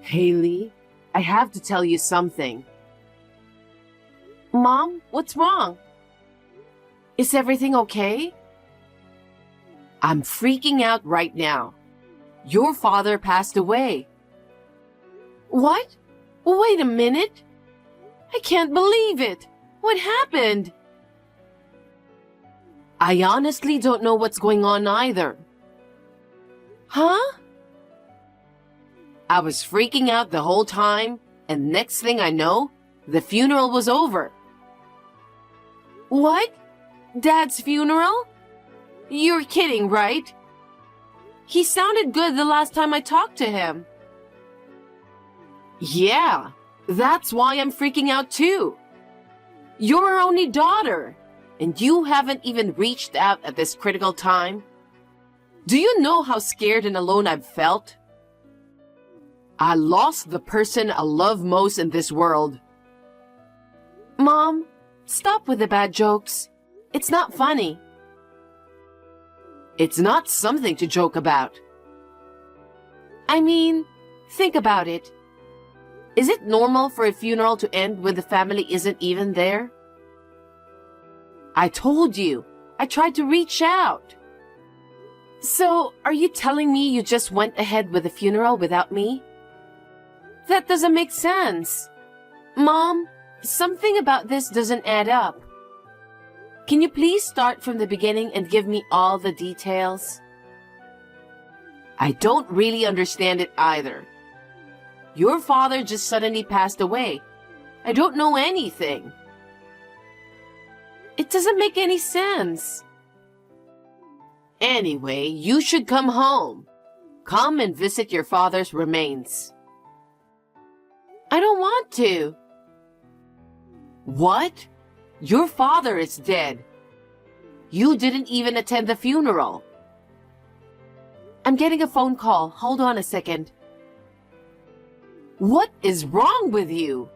Haley, I have to tell you something. Mom, what's wrong? Is everything okay? I'm freaking out right now. Your father passed away. What? Wait a minute. I can't believe it. What happened? I honestly don't know what's going on either. Huh? I was freaking out the whole time, and next thing I know, the funeral was over. What? Dad's funeral? You're kidding, right? He sounded good the last time I talked to him. Yeah, that's why I'm freaking out too. You're our only daughter, and you haven't even reached out at this critical time. Do you know how scared and alone I've felt? I lost the person I love most in this world. Mom, stop with the bad jokes. It's not funny. It's not something to joke about. I mean, think about it. Is it normal for a funeral to end when the family isn't even there? I told you, I tried to reach out. So, are you telling me you just went ahead with the funeral without me? That doesn't make sense. Mom, something about this doesn't add up. Can you please start from the beginning and give me all the details? I don't really understand it either. Your father just suddenly passed away. I don't know anything. It doesn't make any sense. Anyway, you should come home. Come and visit your father's remains. I don't want to. What? Your father is dead. You didn't even attend the funeral. I'm getting a phone call. Hold on a second. What is wrong with you?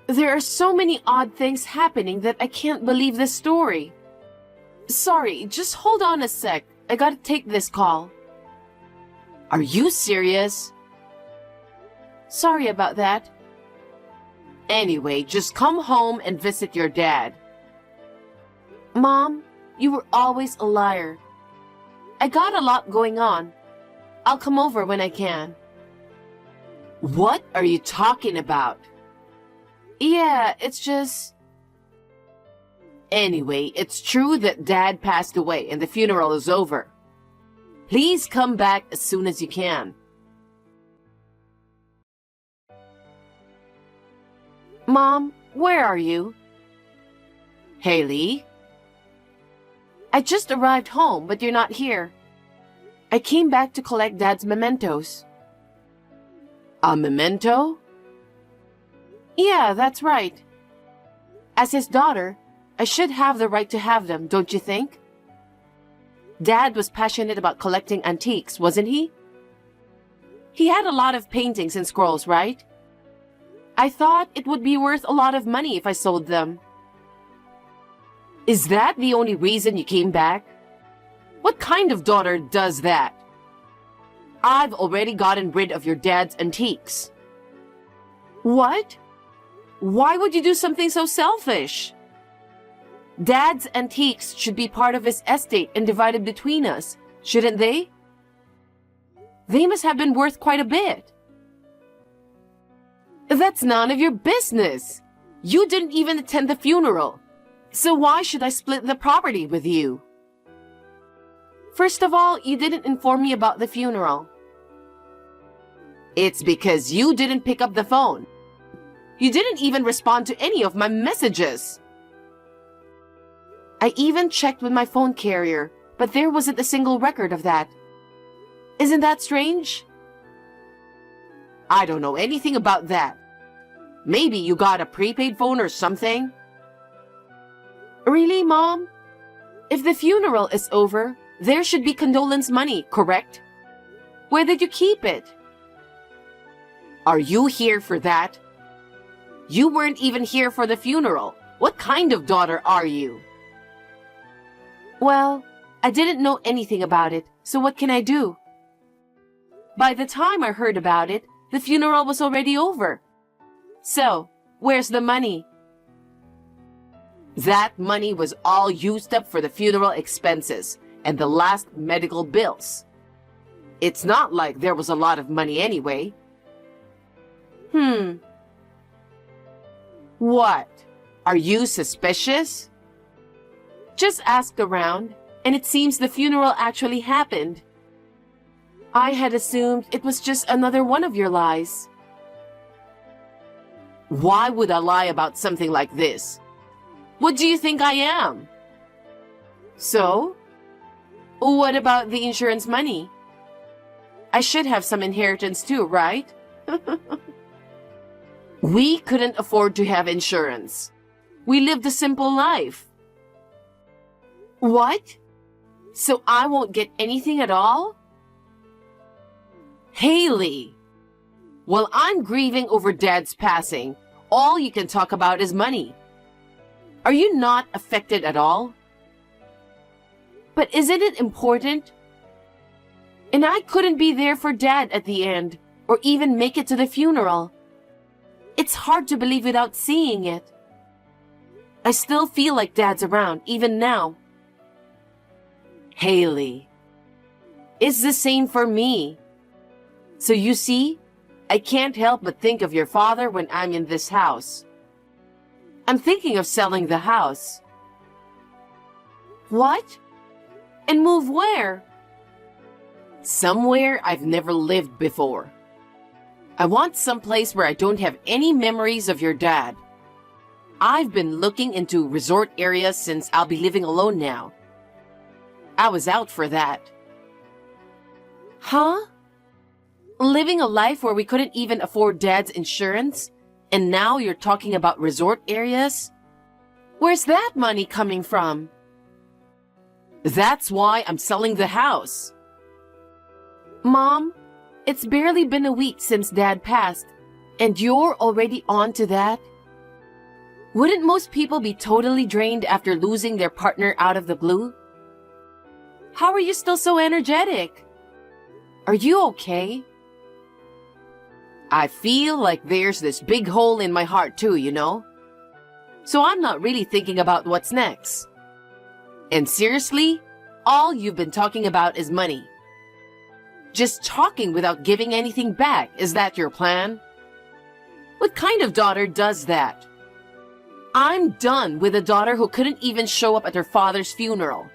There are so many odd things happening that I can't believe this story. Sorry, just hold on a sec. I gotta take this call. Are you serious? Sorry about that. Anyway, just come home and visit your dad. Mom, you were always a liar. I got a lot going on. I'll come over when I can. What are you talking about? Yeah, it's just... Anyway, it's true that Dad passed away and the funeral is over. Please come back as soon as you can. Mom, where are you? Haley? I just arrived home, but you're not here. I came back to collect Dad's mementos. A memento? Yeah, that's right. As his daughter, I should have the right to have them, don't you think? Dad was passionate about collecting antiques, wasn't he? He had a lot of paintings and scrolls, right? I thought it would be worth a lot of money if I sold them. Is that the only reason you came back? What kind of daughter does that? I've already gotten rid of your dad's antiques. What? Why would you do something so selfish? Dad's antiques should be part of his estate and divided between us, shouldn't they? They must have been worth quite a bit. That's none of your business. You didn't even attend the funeral. So why should I split the property with you? First of all, you didn't inform me about the funeral. It's because you didn't pick up the phone. You didn't even respond to any of my messages. I even checked with my phone carrier, but there wasn't a single record of that. Isn't that strange? I don't know anything about that. Maybe you got a prepaid phone or something? Really, Mom? If the funeral is over, there should be condolence money, correct? Where did you keep it? Are you here for that? You weren't even here for the funeral. What kind of daughter are you? Well, I didn't know anything about it, so what can I do? By the time I heard about it, The funeral was already over. So, where's the money? That money was all used up for the funeral expenses and the last medical bills. It's not like there was a lot of money anyway. What? Are you suspicious? Just asked around, and it seems the funeral actually happened. I had assumed it was just another one of your lies. Why would I lie about something like this? What do you think I am? So? What about the insurance money? I should have some inheritance too, right? We couldn't afford to have insurance. We lived a simple life. What? So I won't get anything at all? Haley! While I'm grieving over Dad's passing, all you can talk about is money. Are you not affected at all? But isn't it important? And I couldn't be there for Dad at the end, or even make it to the funeral. It's hard to believe without seeing it. I still feel like Dad's around, even now. Haley, it's the same for me. So you see, I can't help but think of your father when I'm in this house. I'm thinking of selling the house. What? And move where? Somewhere I've never lived before. I want someplace where I don't have any memories of your dad. I've been looking into resort areas since I'll be living alone now. I was out for that. Huh? Living a life where we couldn't even afford Dad's insurance, and now you're talking about resort areas? Where's that money coming from? That's why I'm selling the house. Mom, it's barely been a week since Dad passed, and you're already on to that? Wouldn't most people be totally drained after losing their partner out of the blue? How are you still so energetic? Are you okay? I feel like there's this big hole in my heart too, you know? So I'm not really thinking about what's next. And seriously, all you've been talking about is money. Just talking without giving anything back, is that your plan? What kind of daughter does that? I'm done with a daughter who couldn't even show up at her father's funeral.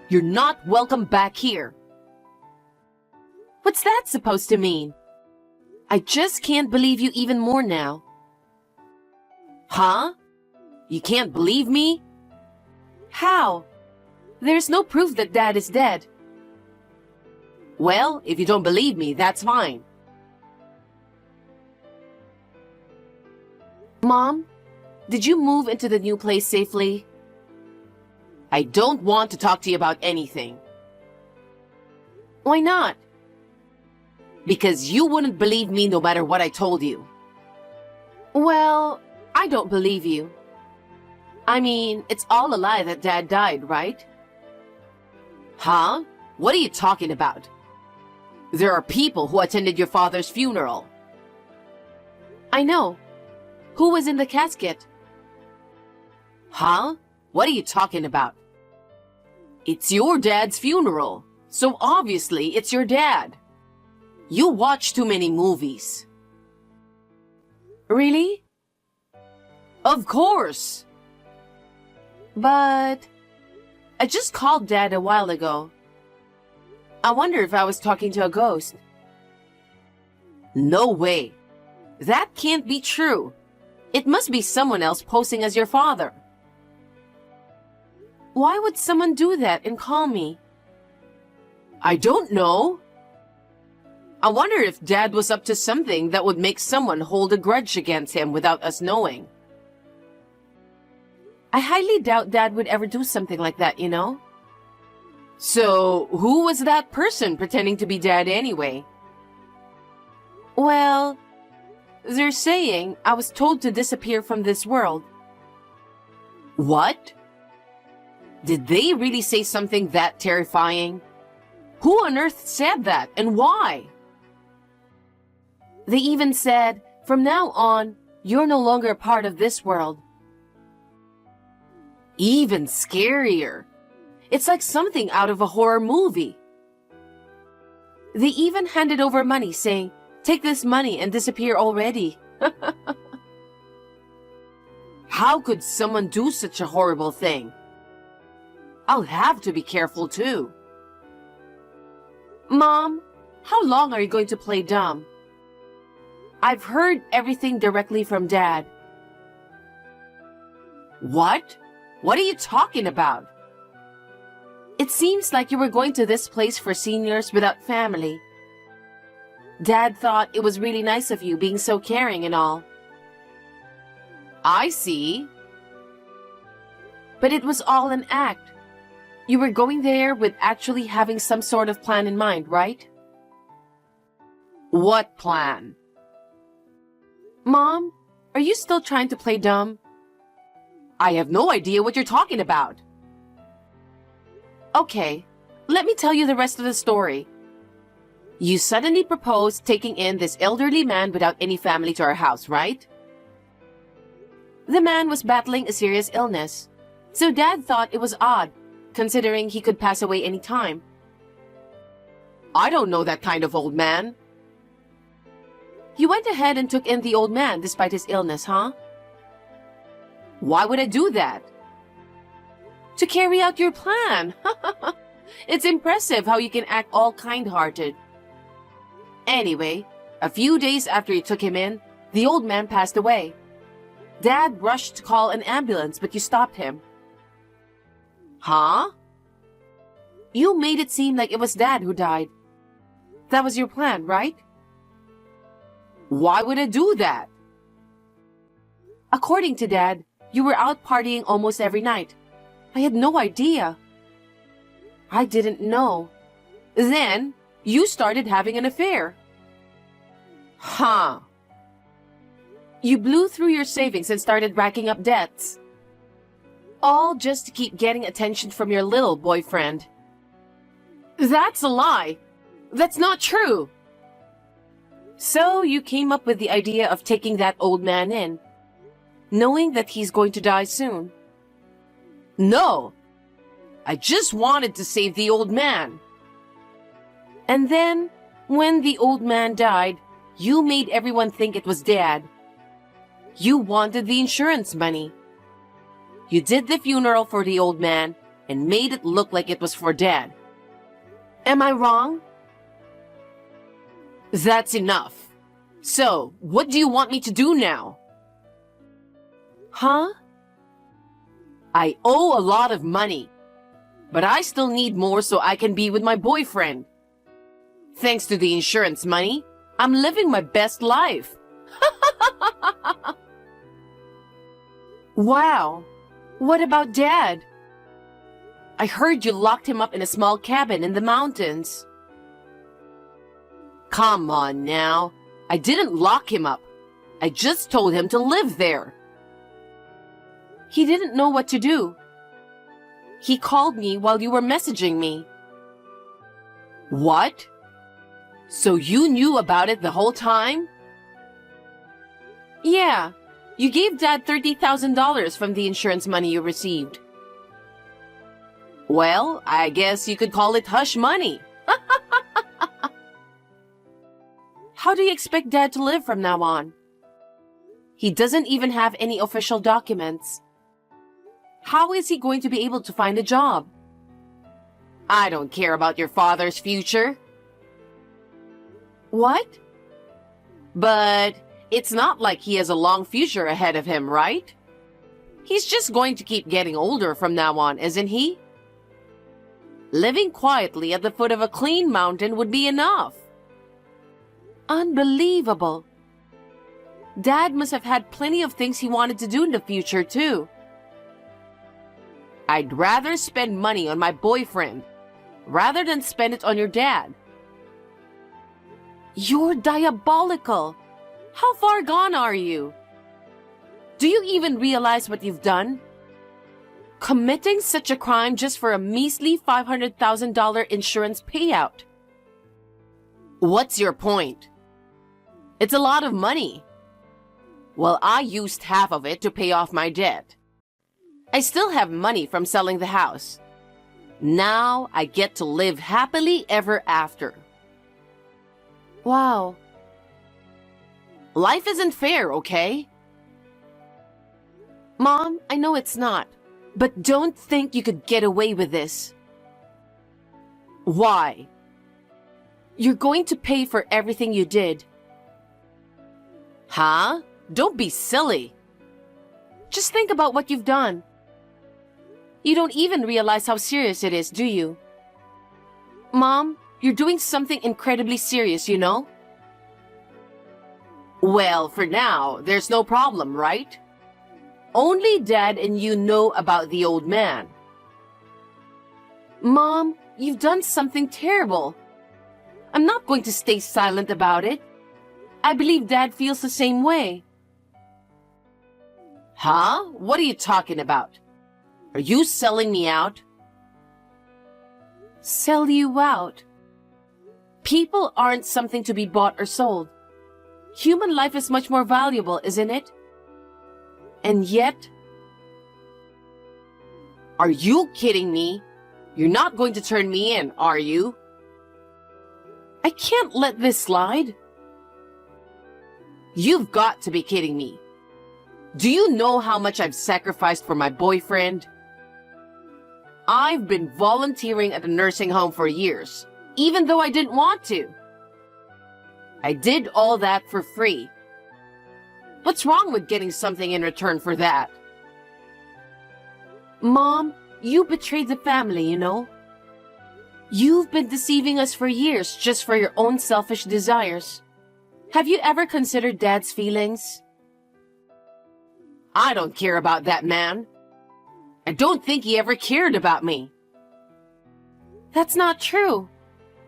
You're not welcome back here. What's that supposed to mean? I just can't believe you even more now. Huh? You can't believe me? How? There's no proof that Dad is dead. Well, if you don't believe me, that's fine. Mom, did you move into the new place safely? I don't want to talk to you about anything. Why not? Because you wouldn't believe me no matter what I told you. Well, I don't believe you. I mean, it's all a lie that Dad died, right? Huh? What are you talking about? There are people who attended your father's funeral. I know. Who was in the casket? Huh? What are you talking about? It's your dad's funeral, so obviously it's your dad. You watch too many movies. Really? Of course. But I just called Dad a while ago. I wonder if I was talking to a ghost. No way. That can't be true. It must be someone else posing as your father. Why would someone do that and call me? I don't know. I wonder if Dad was up to something that would make someone hold a grudge against him without us knowing. I highly doubt Dad would ever do something like that, you know? So, who was that person pretending to be Dad anyway? Well, they're saying I was told to disappear from this world. What? Did they really say something that terrifying? Who on earth said that, and why? They even said, from now on, you're no longer a part of this world. Even scarier. It's like something out of a horror movie. They even handed over money saying, take this money and disappear already. How could someone do such a horrible thing? I'll have to be careful too. Mom, how long are you going to play dumb? I've heard everything directly from Dad. What? What are you talking about? It seems like you were going to this place for seniors without family. Dad thought it was really nice of you being so caring and all. I see. But it was all an act. You were going there with actually having some sort of plan in mind, right? What plan? Mom, are you still trying to play dumb? I have no idea what you're talking about. Okay, let me tell you the rest of the story. You suddenly proposed taking in this elderly man without any family to our house, right? The man was battling a serious illness, so Dad thought it was odd, considering he could pass away any time. I don't know that kind of old man. You went ahead and took in the old man despite his illness, huh? Why would I do that? To carry out your plan. It's impressive how you can act all kind-hearted. Anyway, a few days after you took him in, the old man passed away. Dad rushed to call an ambulance, but you stopped him. Huh? You made it seem like it was Dad who died. That was your plan, right? Why would I do that? According to Dad, you were out partying almost every night. I had no idea. I didn't know. Then, you started having an affair. Huh. You blew through your savings and started racking up debts. All just to keep getting attention from your little boyfriend. That's a lie. That's not true. So you came up with the idea of taking that old man in, knowing that he's going to die soon. No. I just wanted to save the old man. And then, when the old man died, you made everyone think it was Dad. You wanted the insurance money. You did the funeral for the old man and made it look like it was for Dad. Am I wrong? That's enough. So, what do you want me to do now? Huh? I owe a lot of money, but I still need more so I can be with my boyfriend. Thanks to the insurance money, I'm living my best life. Wow. What about Dad? I heard you locked him up in a small cabin in the mountains. Come on now. I didn't lock him up. I just told him to live there. He didn't know what to do. He called me while you were messaging me. What? So you knew about it the whole time? Yeah. You gave Dad $30,000 from the insurance money you received. Well, I guess you could call it hush money. How do you expect Dad to live from now on? He doesn't even have any official documents. How is he going to be able to find a job? I don't care about your father's future. What? But it's not like he has a long future ahead of him, right? He's just going to keep getting older from now on, isn't he? Living quietly at the foot of a clean mountain would be enough. Unbelievable. Dad must have had plenty of things he wanted to do in the future, too. I'd rather spend money on my boyfriend rather than spend it on your dad. You're diabolical. How far gone are you? Do you even realize what you've done? Committing such a crime just for a measly $500,000 insurance payout. What's your point? It's a lot of money. Well, I used half of it to pay off my debt. I still have money from selling the house. Now I get to live happily ever after. Wow. Life isn't fair, okay? Mom, I know it's not, but don't think you could get away with this. Why? You're going to pay for everything you did. Huh? Don't be silly. Just think about what you've done. You don't even realize how serious it is, do you? Mom, you're doing something incredibly serious, you know? Well, for now, there's no problem, right? Only Dad and you know about the old man. Mom, you've done something terrible. I'm not going to stay silent about it. I believe Dad feels the same way. Huh? What are you talking about? Are you selling me out? Sell you out? People aren't something to be bought or sold. Human life is much more valuable, isn't it? And yet... Are you kidding me? You're not going to turn me in, are you? I can't let this slide. You've got to be kidding me. Do you know how much I've sacrificed for my boyfriend? I've been volunteering at a nursing home for years, even though I didn't want to. I did all that for free. What's wrong with getting something in return for that? Mom, you betrayed the family, you know? You've been deceiving us for years just for your own selfish desires. Have you ever considered Dad's feelings? I don't care about that man. I don't think he ever cared about me. That's not true.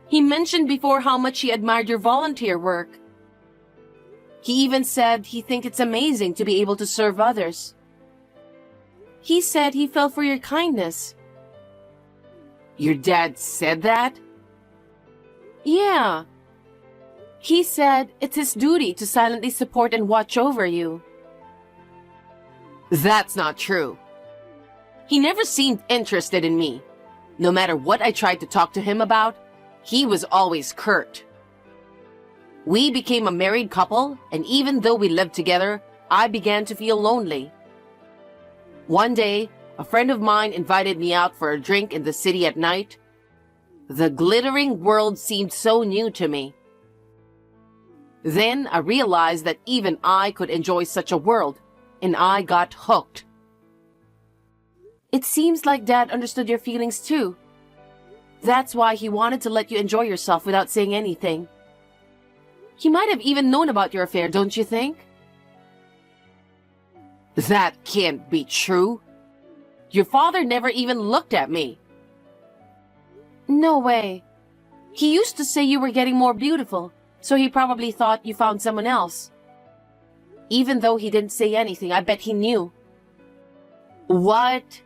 He mentioned before how much he admired your volunteer work. He even said he thinks it's amazing to be able to serve others. He said he fell for your kindness. Your dad said that? Yeah. He said it's his duty to silently support and watch over you. That's not true. He never seemed interested in me. No matter what I tried to talk to him about, he was always curt. We became a married couple, and even though we lived together, I began to feel lonely. One day, a friend of mine invited me out for a drink in the city at night. The glittering world seemed so new to me. Then I realized that even I could enjoy such a world, and I got hooked. It seems like Dad understood your feelings too. That's why he wanted to let you enjoy yourself without saying anything. He might have even known about your affair, don't you think? That can't be true. Your father never even looked at me. No way. He used to say you were getting more beautiful, so he probably thought you found someone else. Even though he didn't say anything, I bet he knew. What?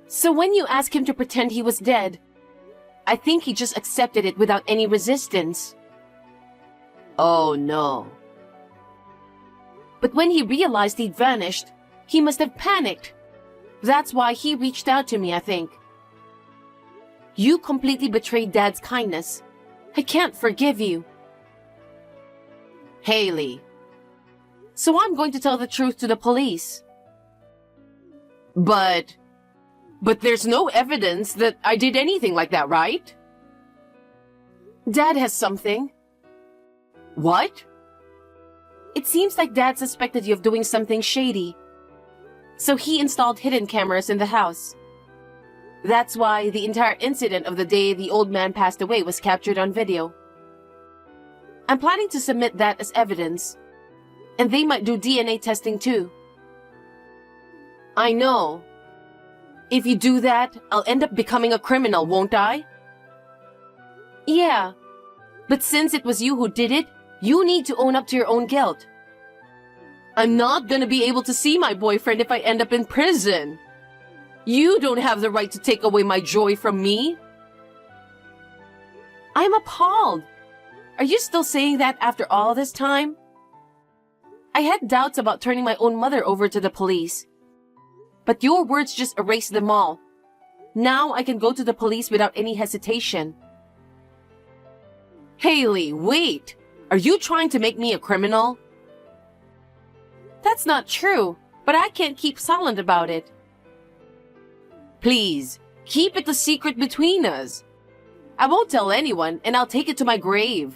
So when you asked him to pretend he was dead, I think he just accepted it without any resistance. Oh no. But when he realized he'd vanished, he must have panicked. That's why he reached out to me, I think. You completely betrayed Dad's kindness. I can't forgive you. Haley. So I'm going to tell the truth to the police. But there's no evidence that I did anything like that, right? Dad has something. What? It seems like Dad suspected you of doing something shady. So he installed hidden cameras in the house. That's why the entire incident of the day the old man passed away was captured on video. I'm planning to submit that as evidence. And they might do DNA testing too. I know. If you do that, I'll end up becoming a criminal, won't I? Yeah. But since it was you who did it, you need to own up to your own guilt. I'm not gonna be able to see my boyfriend if I end up in prison. You don't have the right to take away my joy from me. I'm appalled. Are you still saying that after all this time? I had doubts about turning my own mother over to the police. But your words just erased them all. Now I can go to the police without any hesitation. Haley, wait! Are you trying to make me a criminal? That's not true, but I can't keep silent about it. Please, keep it a secret between us. I won't tell anyone, and I'll take it to my grave.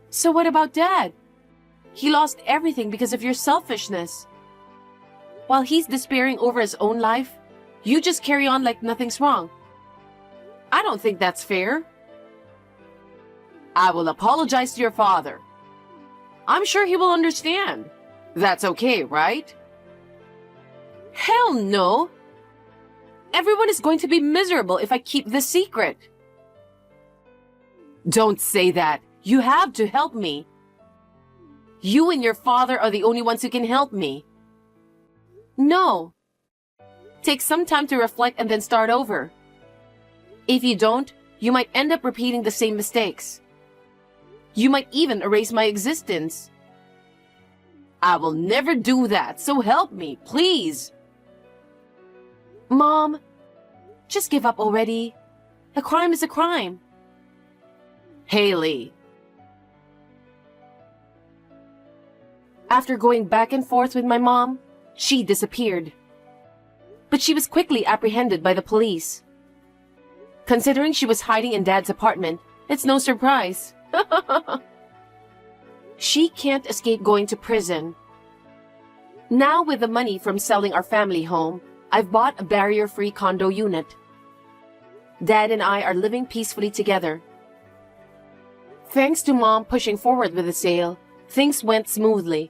So what about Dad? He lost everything because of your selfishness. While he's despairing over his own life, you just carry on like nothing's wrong. I don't think that's fair. I will apologize to your father. I'm sure he will understand. That's okay, right? Hell no! Everyone is going to be miserable if I keep this secret. Don't say that. You have to help me. You and your father are the only ones who can help me. No. Take some time to reflect and then start over. If you don't, you might end up repeating the same mistakes. You might even erase my existence. I will never do that, so help me, please. Mom, just give up already. A crime is a crime. Haley. After going back and forth with my mom, she disappeared. But she was quickly apprehended by the police. Considering she was hiding in Dad's apartment, it's no surprise. She can't escape going to prison. Now with the money from selling our family home, I've bought a barrier-free condo unit. Dad and I are living peacefully together. Thanks to Mom pushing forward with the sale, things went smoothly.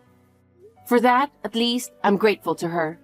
For that, at least, I'm grateful to her.